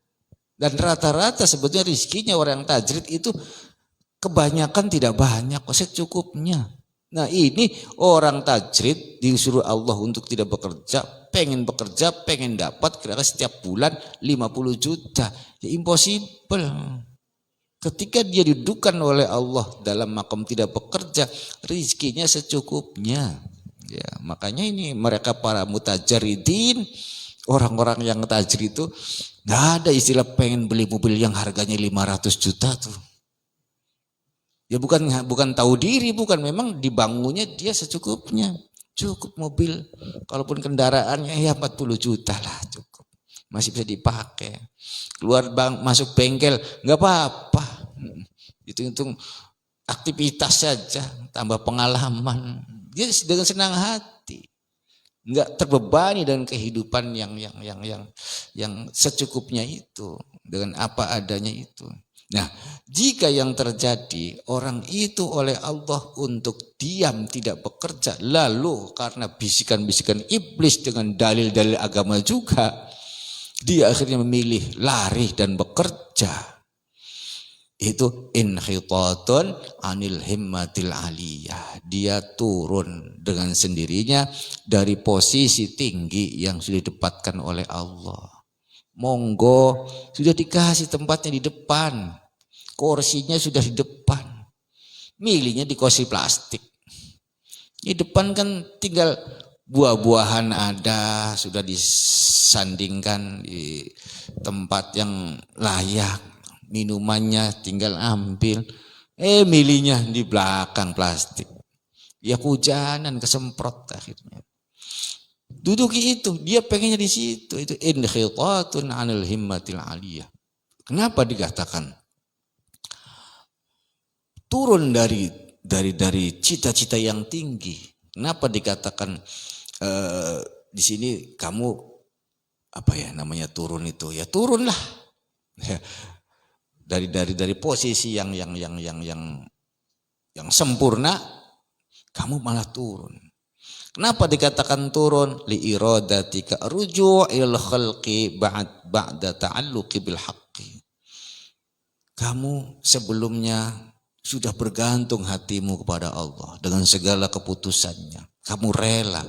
Dan rata-rata sebetulnya rezekinya orang tajrid itu kebanyakan tidak banyak, kok secukupnya. Nah, ini orang tajrid disuruh Allah untuk tidak bekerja, pengen dapat kira-kira setiap bulan 50 juta. Ya impossible. Ketika dia didudukkan oleh Allah dalam makam tidak bekerja, rezekinya secukupnya. Ya, makanya ini mereka para mutajaridin, orang-orang yang tajrid itu enggak ada istilah pengen beli mobil yang harganya 500 juta tuh. Ya bukan tahu diri, bukan, memang dibangunnya dia secukupnya. Cukup mobil, kalaupun kendaraannya ya 40 juta lah cukup. Masih bisa dipakai. Keluar masuk bengkel enggak apa-apa. Hitung-hitung aktivitas saja, tambah pengalaman. Dia dengan senang hati. Enggak terbebani dengan kehidupan yang secukupnya itu, dengan apa adanya itu. Nah, jika yang terjadi orang itu oleh Allah untuk diam tidak bekerja, lalu karena bisikan-bisikan iblis dengan dalil-dalil agama juga, dia akhirnya memilih lari dan bekerja. Itu inhitatun anil himmatil aliyah. Dia turun dengan sendirinya dari posisi tinggi yang sudah didapatkan oleh Allah. Monggo, sudah dikasih tempatnya di depan, kursinya sudah di depan, milihnya di kursi plastik. Di depan kan tinggal buah-buahan ada, sudah disandingkan di tempat yang layak, minumannya tinggal ambil, milihnya di belakang plastik. Ya hujanan, kesemprot akhirnya. Duduki itu, dia pengennya di situ. Itu inhitatun anil himmatil aliyah. Kenapa dikatakan turun dari cita-cita yang tinggi? Kenapa dikatakan di sini kamu apa ya namanya turun itu? Ya turunlah. Ya. dari posisi yang sempurna, kamu malah turun. Kenapa dikatakan turun? Li iradatika ruju'il khalqi ba'da ta'alluqi bil haqqi. Kamu sebelumnya sudah bergantung hatimu kepada Allah dengan segala keputusannya. Kamu rela.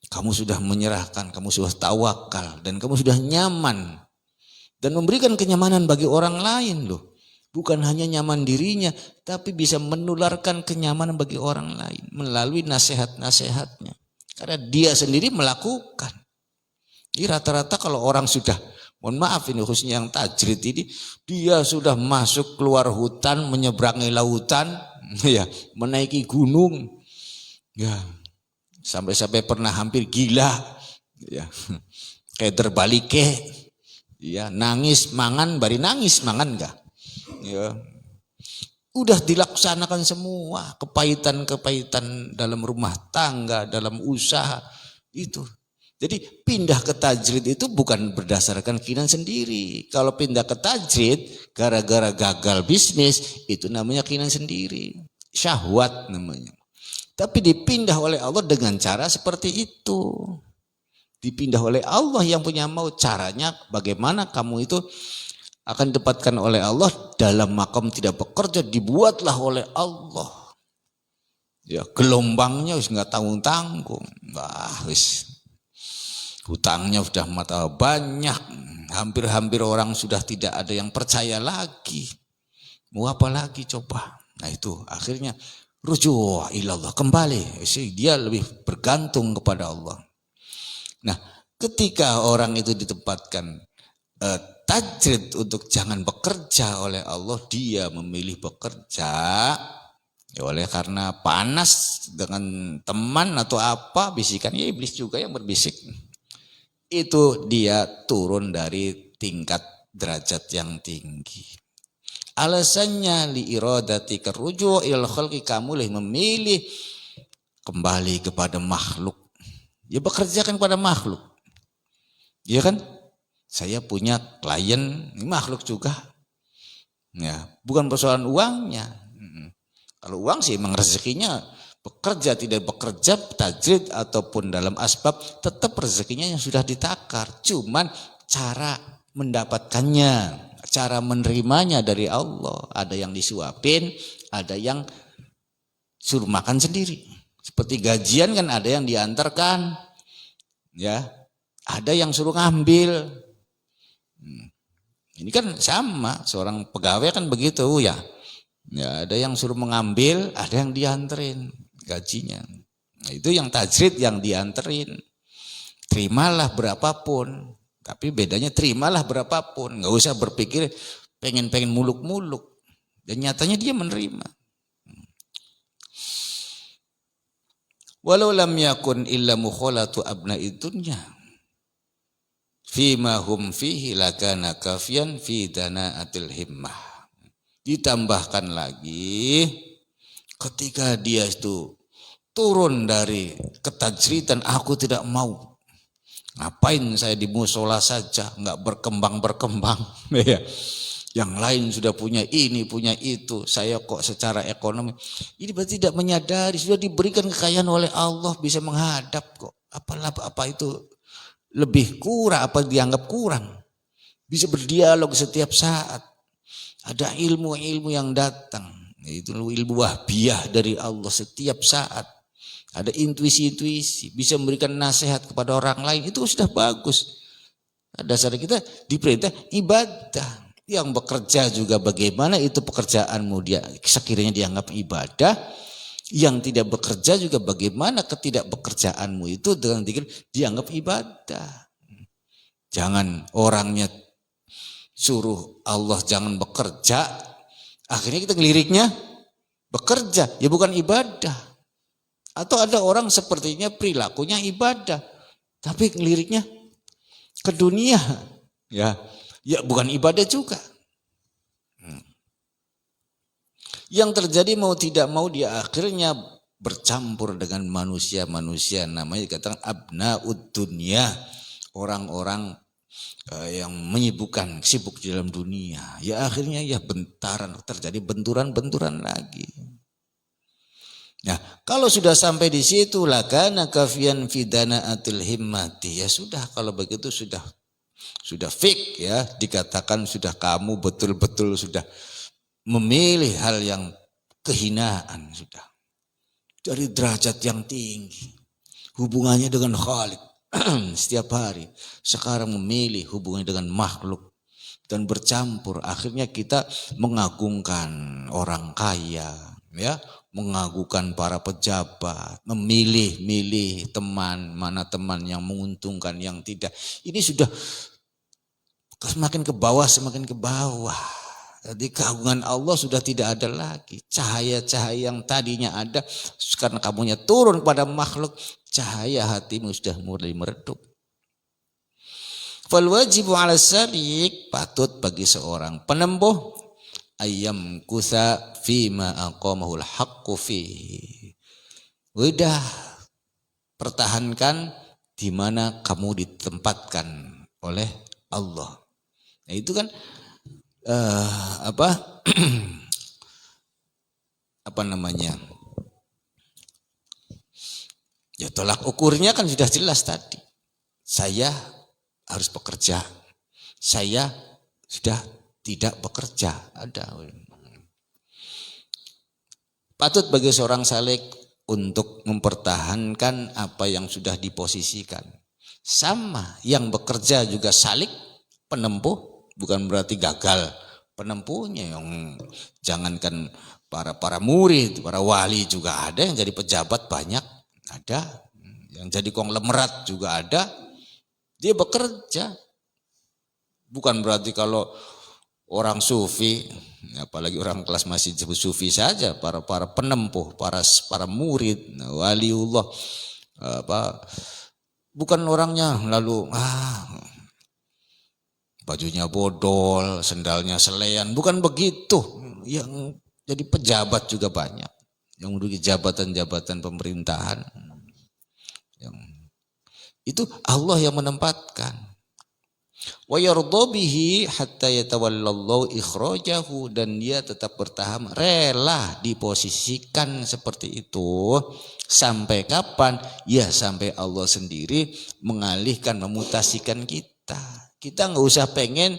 Kamu sudah menyerahkan, kamu sudah tawakal dan kamu sudah nyaman dan memberikan kenyamanan bagi orang lain loh. Bukan hanya nyaman dirinya, tapi bisa menularkan kenyamanan bagi orang lain melalui nasihat-nasihatnya. Karena dia sendiri melakukan. Jadi rata-rata kalau orang sudah, mohon maaf ini khususnya yang tajrid ini, dia sudah masuk keluar hutan, menyeberangi lautan, ya, menaiki gunung, ya, sampai pernah hampir gila, ya, kayak terbalike, ya, nangis mangan, bari nangis mangan enggak? Ya, udah dilaksanakan semua kepahitan dalam rumah tangga, dalam usaha itu. Jadi pindah ke tajrid itu bukan berdasarkan keinginan sendiri. Kalau pindah ke tajrid gara-gara gagal bisnis itu namanya keinginan sendiri, syahwat namanya. Tapi dipindah oleh Allah dengan cara seperti itu. Dipindah oleh Allah yang punya mau, caranya bagaimana kamu itu akan didapatkan oleh Allah dalam makam tidak bekerja, dibuatlah oleh Allah. Ya, gelombangnya wis nggak tanggung-tanggung. Wah, wis hutangnya sudah mata banyak. Hampir-hampir orang sudah tidak ada yang percaya lagi. Mau apa lagi coba? Nah itu akhirnya rujuk ilallah, kembali. Dia lebih bergantung kepada Allah. Nah, ketika orang itu ditempatkan tajrid untuk jangan bekerja oleh Allah, dia memilih bekerja ya oleh karena panas dengan teman atau apa, bisikan, ya iblis juga yang berbisik, itu dia turun dari tingkat derajat yang tinggi. Alasannya li iradati keruju'il khalqi, kamu memilih kembali kepada makhluk, ya bekerjakan pada makhluk, ya kan? Saya punya klien, ini makhluk juga. Ya, bukan persoalan uangnya. Kalau uang sih memang rezekinya, bekerja tidak bekerja, tajrid ataupun dalam asbab, tetap rezekinya yang sudah ditakar. Cuman cara mendapatkannya, cara menerimanya dari Allah. Ada yang disuapin, ada yang suruh makan sendiri. Seperti gajian kan ada yang diantarkan, ya, ada yang suruh ngambil. Ini kan sama, seorang pegawai kan begitu ya. Ya, ada yang suruh mengambil, ada yang dianterin gajinya. Nah, itu yang tajrid yang dianterin. Terimalah berapapun, tapi bedanya terimalah berapapun, nggak usah berpikir pengen muluk-muluk. Dan nyatanya dia menerima. Walau lam yakun illa mukhalatu abna'i dunya fima hum fihi lakana kafian fi danaatil himmah. Ditambahkan lagi ketika dia itu turun dari ketajridan, aku tidak mau, ngapain saya di musola saja, nggak berkembang ya. Yang lain sudah punya ini, punya itu, saya kok secara ekonomi. Ini berarti tidak menyadari sudah diberikan kekayaan oleh Allah, bisa menghadap kok. Apa itu lebih kurang, apa dianggap kurang? Bisa berdialog setiap saat. Ada ilmu-ilmu yang datang. Itu ilmu wahbiyah dari Allah setiap saat. Ada intuisi-intuisi, bisa memberikan nasihat kepada orang lain, itu sudah bagus. Dasar kita diperintah ibadah. Yang bekerja juga bagaimana itu pekerjaanmu, dia sekiranya dianggap ibadah. Yang tidak bekerja juga bagaimana ketidakbekerjaanmu itu dengan dianggap ibadah. Jangan orangnya suruh Allah jangan bekerja, akhirnya kita ngeliriknya bekerja, ya bukan ibadah. Atau ada orang sepertinya perilakunya ibadah, tapi ngeliriknya ke dunia, ya bukan ibadah juga. Yang terjadi mau tidak mau dia akhirnya bercampur dengan manusia-manusia, namanya dikatakan abnaud dunya, orang-orang yang menyibukkan, sibuk di dalam dunia. Ya akhirnya ya terjadi benturan-benturan lagi. Nah, kalau sudah sampai di situ lakana kafian fidana atil himmati. Ya sudah, kalau begitu sudah fix ya, dikatakan sudah kamu betul-betul sudah memilih hal yang kehinaan sudah. Dari derajat yang tinggi. Hubungannya dengan Khalik setiap hari. Sekarang memilih hubungannya dengan makhluk dan bercampur. Akhirnya kita mengagungkan orang kaya, ya, mengagungkan para pejabat, memilih teman, mana teman yang menguntungkan, yang tidak. Ini sudah semakin ke bawah, semakin ke bawah. Jadi keagungan Allah sudah tidak ada lagi. Cahaya-cahaya yang tadinya ada, karena kamunya turun pada makhluk, cahaya hatimu sudah mulai meredup. Fal wajibu ala salik, patut bagi seorang penempuh ayam kusa fima aqamahul haqqu fi. Udah pertahankan di mana kamu ditempatkan oleh Allah. Nah itu kan apa namanya? Ya tolak ukurnya kan sudah jelas tadi. Saya harus bekerja. Saya sudah tidak bekerja. Ada. Patut bagi seorang salik untuk mempertahankan apa yang sudah diposisikan. Sama yang bekerja juga salik, penempuh. Bukan berarti gagal penempuhnya, yang jangankan para murid, para wali juga ada yang jadi pejabat banyak, ada yang jadi konglomerat juga ada, dia bekerja. Bukan berarti kalau orang sufi, apalagi orang kelas masih disebut sufi saja, para penempuh, para murid, waliullah, bukan orangnya lalu bajunya bodol, sendalnya selean, bukan begitu. Yang jadi pejabat juga banyak, yang menduduki jabatan-jabatan pemerintahan. Yang itu Allah yang menempatkan. Wa yardha bihi hatta yatawallallahu ikhrajahu, dan dia tetap bertahan rela diposisikan seperti itu sampai kapan? Ya sampai Allah sendiri mengalihkan, memutasikan kita. Kita nggak usah pengen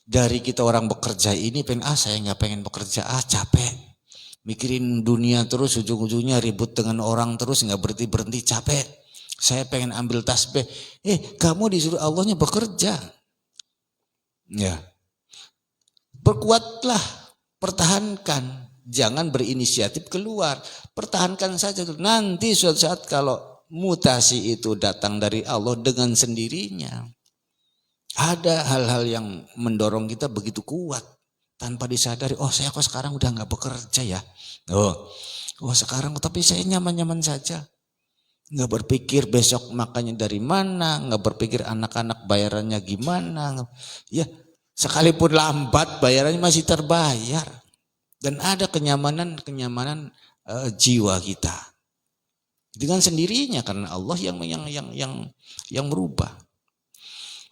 dari kita orang bekerja ini pengen saya nggak pengen bekerja, capek mikirin dunia terus, ujung-ujungnya ribut dengan orang terus nggak berhenti capek. Saya pengen ambil tasbih, kamu disuruh Allahnya bekerja, ya berkuatlah, pertahankan, jangan berinisiatif keluar, pertahankan saja. Nanti suatu saat kalau mutasi itu datang dari Allah dengan sendirinya. Ada hal-hal yang mendorong kita begitu kuat tanpa disadari. Saya kok sekarang udah nggak bekerja ya. Sekarang tapi saya nyaman-nyaman saja. Nggak berpikir besok makannya dari mana, nggak berpikir anak-anak bayarannya gimana. Ya sekalipun lambat bayarannya masih terbayar. Dan ada kenyamanan jiwa kita dengan sendirinya karena Allah yang merubah.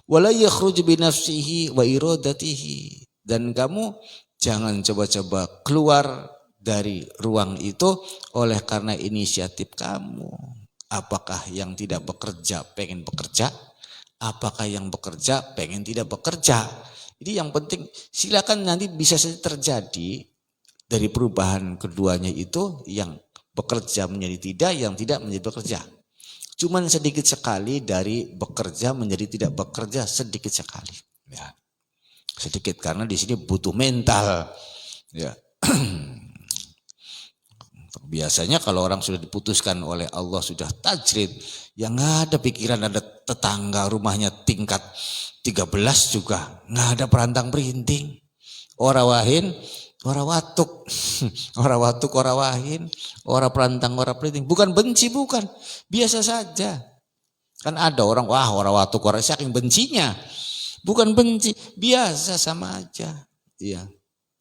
Wala yakhruj bi nafsihi wa iradatihi, dan kamu jangan coba-coba keluar dari ruang itu oleh karena inisiatif kamu. Apakah yang tidak bekerja pengen bekerja? Apakah yang bekerja pengen tidak bekerja? Jadi yang penting silakan, nanti bisa saja terjadi dari perubahan keduanya itu, yang bekerja menjadi tidak, yang tidak menjadi bekerja. Cuman sedikit sekali dari bekerja menjadi tidak bekerja, sedikit sekali. Ya. Sedikit karena di sini butuh mental. Ya. Biasanya kalau orang sudah diputuskan oleh Allah, sudah tajrid, yang nggak ada pikiran ada tetangga rumahnya tingkat 13 juga, nggak ada perantang perinting. Ora wahin, ora watuk, ora watuk, ora wahin, ora perantang, ora perinting. Bukan benci, bukan, biasa saja. Kan ada orang, ora watuk, ora, saking bencinya. Bukan benci, biasa sama aja. Iya,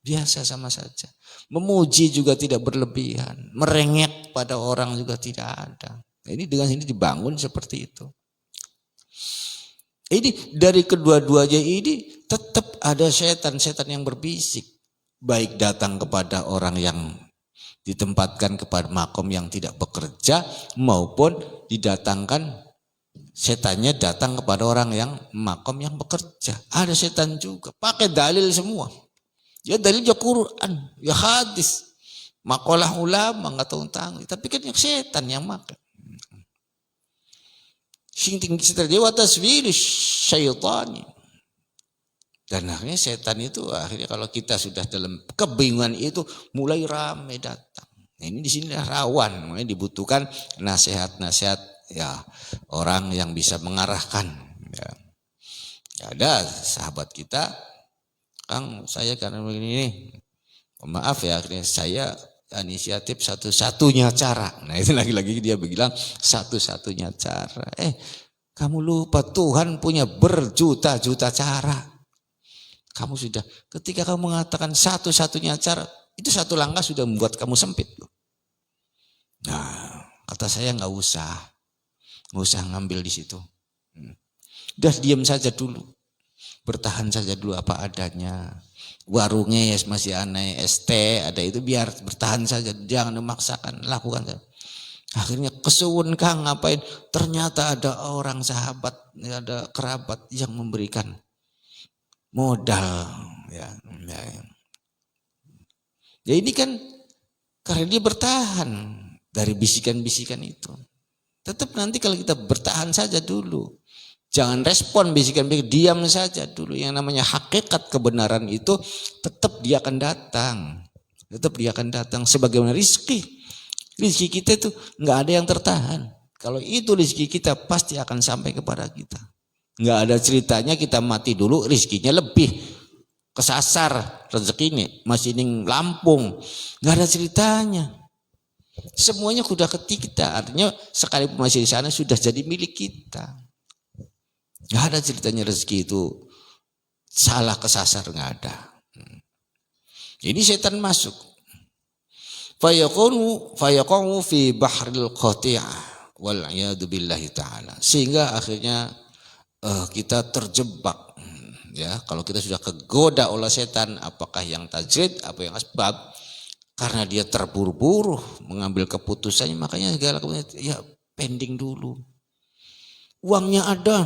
biasa sama saja. Memuji juga tidak berlebihan, merengek pada orang juga tidak ada. Ini dengan ini dibangun seperti itu. Ini dari kedua-duanya ini tetap ada setan-setan yang berbisik. Baik datang kepada orang yang ditempatkan kepada makom yang tidak bekerja, maupun didatangkan setannya datang kepada orang yang makom yang bekerja. Ada setan juga, pakai dalil semua. Ya dalilnya Quran, ya hadis, makalah ulama nggak tahu tentang, tapi kan yang setan yang makan. Sing tinggi setan dewa taswir syaitan. Dan akhirnya setan itu akhirnya kalau kita sudah dalam kebingungan itu mulai ramai datang. Nah, ini di sini rawan, makanya dibutuhkan nasihat-nasihat ya orang yang bisa mengarahkan. Ya. Ada sahabat kita, Kang, saya karena begini, maaf ya akhirnya saya inisiatif satu-satunya cara. Nah itu lagi-lagi dia bilang satu-satunya cara. Kamu lupa Tuhan punya berjuta-juta cara. Kamu sudah, ketika kamu mengatakan satu-satunya cara, itu satu langkah sudah membuat kamu sempit. Nah, kata saya nggak usah ngambil di situ. Udah diam saja dulu, bertahan saja dulu apa adanya. Warungnya ya masih aneh, ST ada itu biar bertahan saja, jangan memaksakan, lakukan saja. Akhirnya kesuwun Kang ngapain? Ternyata ada orang sahabat, ada kerabat yang memberikan modal ya. Ya ini kan karena dia bertahan dari bisikan-bisikan itu. Tetap nanti kalau kita bertahan saja dulu, jangan respon bisikan-bisikan, diam saja dulu. Yang namanya hakikat kebenaran itu tetap dia akan datang, sebagaimana rizki kita itu nggak ada yang tertahan. Kalau itu rizki kita pasti akan sampai kepada kita. Nggak ada ceritanya kita mati dulu rizkinya lebih kesasar rezekinya masih ning Lampung, nggak ada ceritanya. Semuanya sudah kita, artinya sekalipun masih di sana sudah jadi milik kita. Nggak ada ceritanya rezeki itu salah kesasar, nggak ada. Ini setan masuk. Fayaqulu fi bahril qati'ah wal iyadu billahi ta'ala. Sehingga akhirnya kita terjebak ya, kalau kita sudah kegoda oleh setan, apakah yang tajrid, apa yang asbab, karena dia terburu-buru mengambil keputusannya, makanya segala keputusan ya pending dulu. Uangnya ada,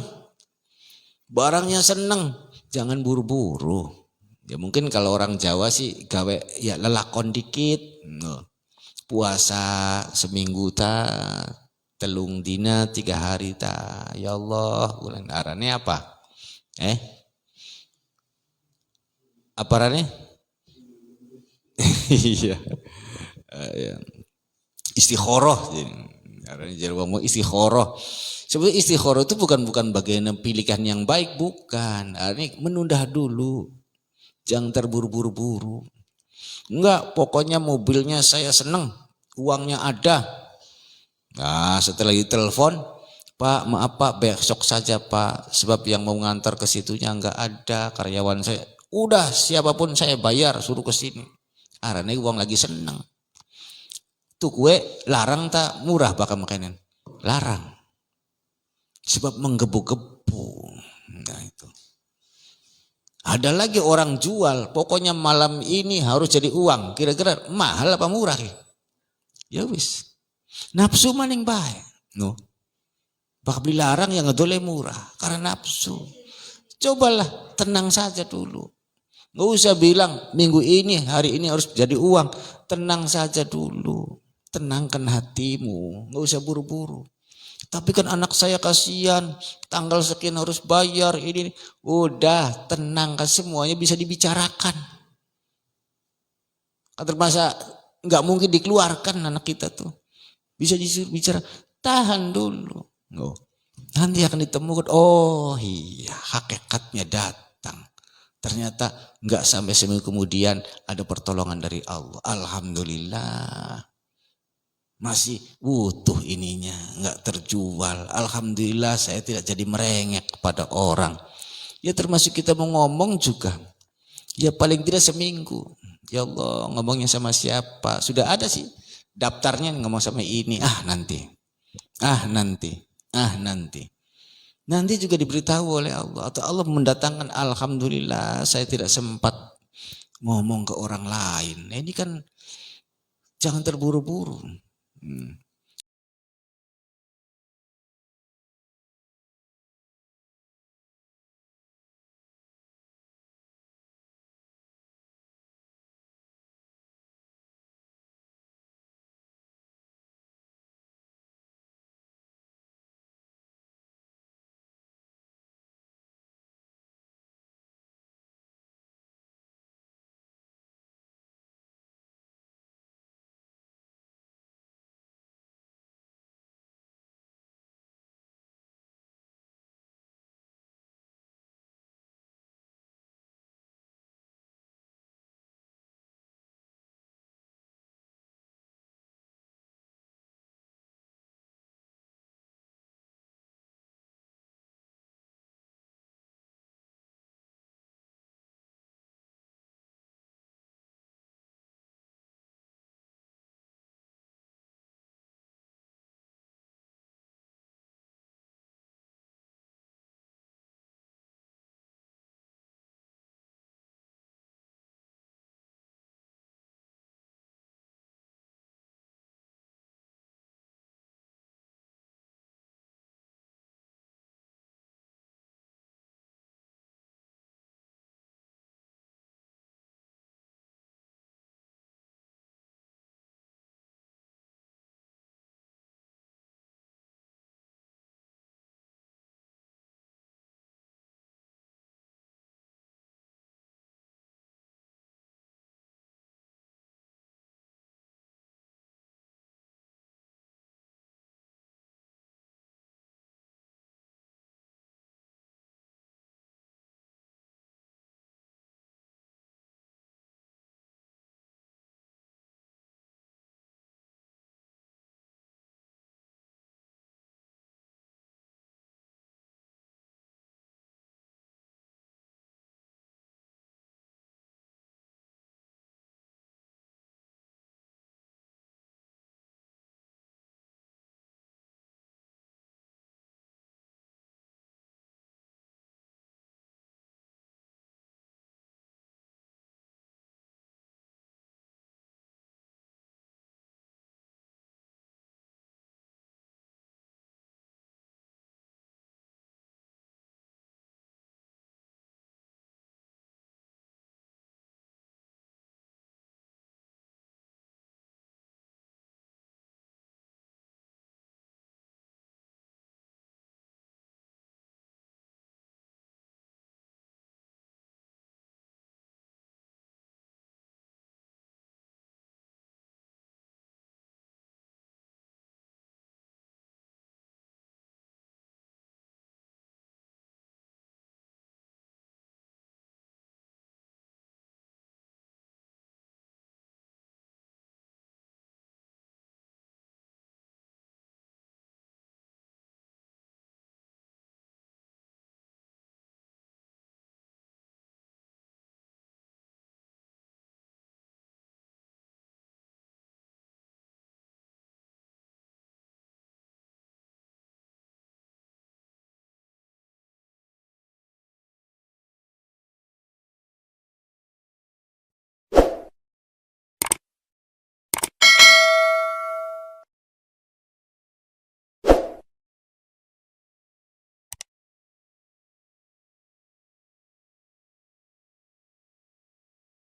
barangnya seneng, jangan buru-buru. Ya mungkin kalau orang Jawa sih gawe ya lelakon dikit, puasa seminggu ta, telung dina 3 hari ta, ya Allah, bulan arane apa? Apa arane? Iya. Istikharah. Arane Jawa mau istikharah. Sebenarnya istikharah itu bukan bagian pilihan yang baik, bukan. Ini menunda dulu. Jangan terburu-buru. Enggak, pokoknya mobilnya saya seneng, uangnya ada. Nah setelah ditelepon, Pak maaf Pak besok saja Pak, sebab yang mau ngantar ke situnya enggak ada karyawan saya. Udah siapapun saya bayar suruh ke sini. Arane uang lagi seneng. Tuh kue larang tak murah bakal makanan. Larang. Sebab menggebu-gebu. Nah itu. Ada lagi orang jual, pokoknya malam ini harus jadi uang. Kira-kira mahal apa murah? Ya wis. Nafsu maning baik. No. Bakal beli larang yang ngedole murah karena nafsu. Cobalah tenang saja dulu. Nggak usah bilang minggu ini, hari ini harus jadi uang. Tenang saja dulu. Tenangkan hatimu. Nggak usah buru-buru. Tapi kan anak saya kasihan, tanggal sekian harus bayar ini. Udah tenang kan semuanya bisa dibicarakan. Termasa nggak mungkin dikeluarkan anak kita tuh. Bisa disuruh bicara, tahan dulu. Nanti akan ditemukan, oh iya hakikatnya datang. Ternyata nggak sampai seminggu kemudian ada pertolongan dari Allah. Alhamdulillah. Masih utuh ininya, nggak terjual. Alhamdulillah saya tidak jadi merengek kepada orang. Ya termasuk kita mau ngomong juga. Ya paling tidak seminggu. Ya Allah ngomongnya sama siapa? Sudah ada sih daftarnya ngomong sama ini. Nanti. Nanti juga diberitahu oleh Allah. Atau Allah mendatangkan, alhamdulillah saya tidak sempat ngomong ke orang lain. Nah, ini kan jangan terburu-buru.